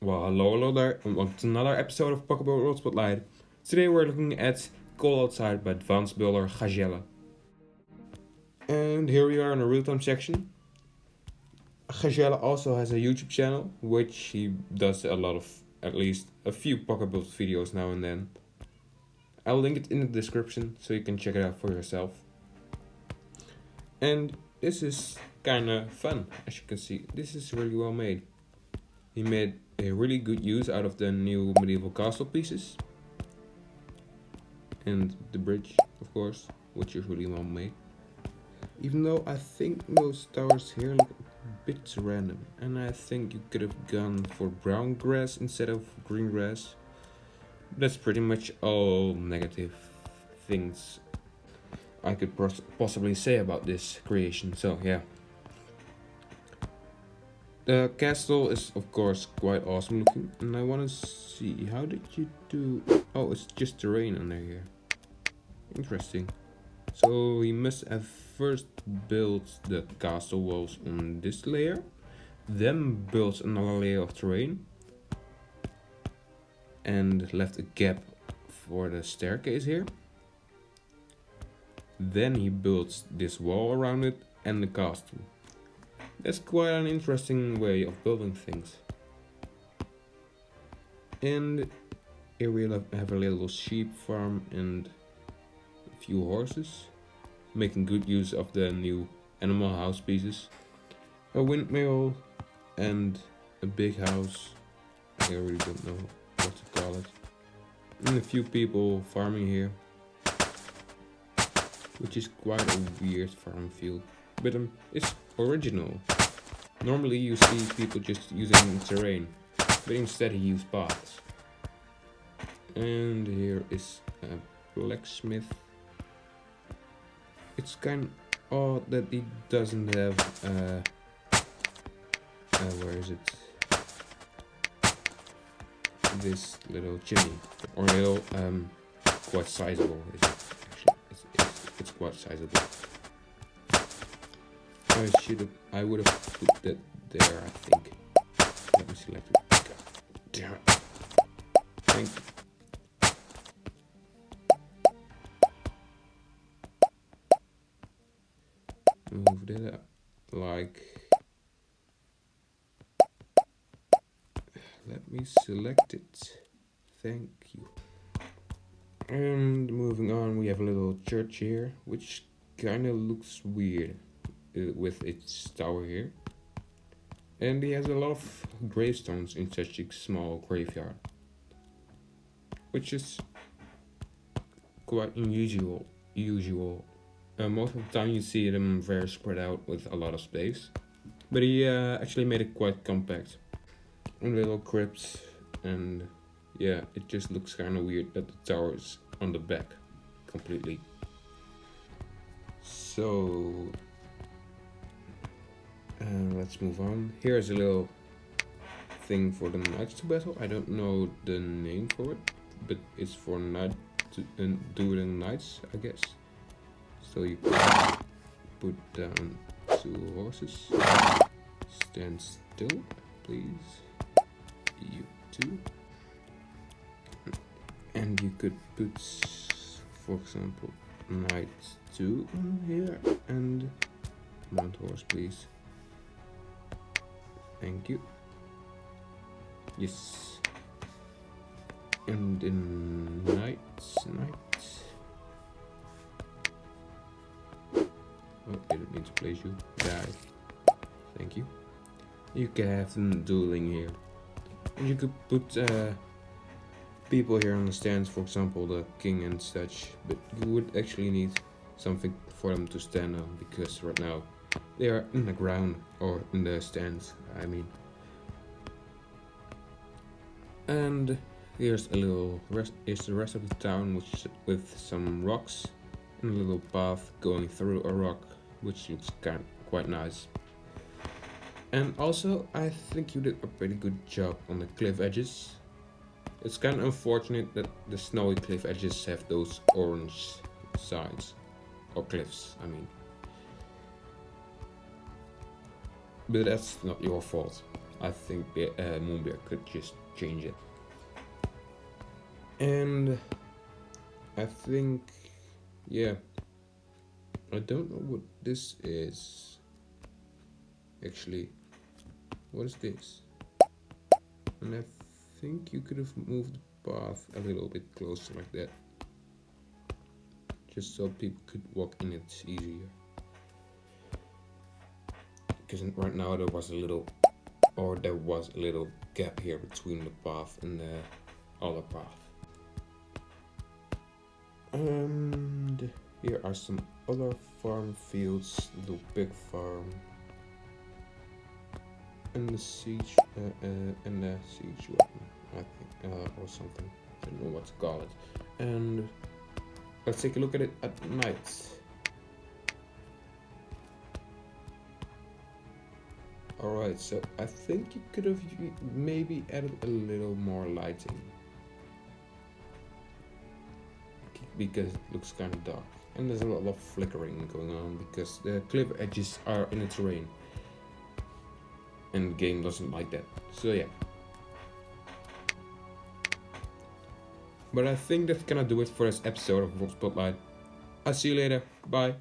Well, hello there, and welcome to another episode of Pokemon World Spotlight. Today we're looking at Cold Outside by advanced builder Hydra. And here we are in the real-time section. Hydra also has a YouTube channel, which he does a lot of, at least a few Pokeball videos now and then. I'll link it in the description so you can check it out for yourself. And this is kinda fun, as you can see. This is really well made. He made a really good use out of the new medieval castle pieces. And the bridge, of course, which is really well made. Even though I think those towers here look a bit random. And I think you could have gone for brown grass instead of green grass. That's pretty much all negative things I could possibly say about this creation, so yeah. The castle is of course quite awesome looking, and I want to see, how did you do... Oh, it's just terrain under here. Interesting. So he must have first built the castle walls on this layer, then built another layer of terrain, and left a gap for the staircase here. Then he built this wall around it and the castle. That's quite an interesting way of building things. And here we have a little sheep farm and a few horses, making good use of the new animal house pieces. A windmill and a big house. I really don't know what to call it. And a few people farming here, which is quite a weird farm field, but it's original. Normally you see people just using terrain, but instead he used paths. And here is a blacksmith. It's kind of odd that he doesn't have where is it? This little chimney, or little quite sizable. Is it? Actually, it's quite sizable. I would have put that there, I think. Let me select it. God damn it. Thank you. Move that up. Like. Let me select it. Thank you. And moving on, we have a little church here, which kinda looks weird with its tower here. And he has a lot of gravestones in such a small graveyard, which is quite unusual. Most of the time you see them very spread out with a lot of space, but he actually made it quite compact. And little crypts, and yeah, it just looks kind of weird that the tower is on the back completely. So let's move on. Here's a little thing for the knights to battle. I don't know the name for it, but it's for dueling knights, I guess. So you can put down 2 horses. Stand still, please. You too. And you could put, for example, knight 2 on here, and mount horse, please. Thank you. Yes. And then knights. Oh, I didn't mean to place you. Die. Thank you. You can have them dueling here. And you could put people here on the stands, for example the king and such, but you would actually need something for them to stand on, because right now they are in the ground, or in the stands, I mean. And here's a little the rest of the town, which with some rocks and a little path going through a rock, which looks quite nice. And also, I think you did a pretty good job on the cliff edges. It's kind of unfortunate that the snowy cliff edges have those orange sides, or cliffs, I mean. But that's not your fault. I think the Moonbear could just change it. And I think, yeah, I don't know what this is. Actually, what is this? And I think you could have moved the path a little bit closer like that. Just so people could walk in it easier. Because right now there was a little gap here between the path and the other path. And here are some other farm fields, the big farm, and the siege weapon, I think, or something. I don't know what to call it. And let's take a look at it at night. Alright, so I think you could have maybe added a little more lighting. Because it looks kind of dark. And there's a lot of flickering going on because the cliff edges are in the terrain. And the game doesn't like that. So yeah. But I think that's gonna do it for this episode of Rock Spotlight. I'll see you later. Bye.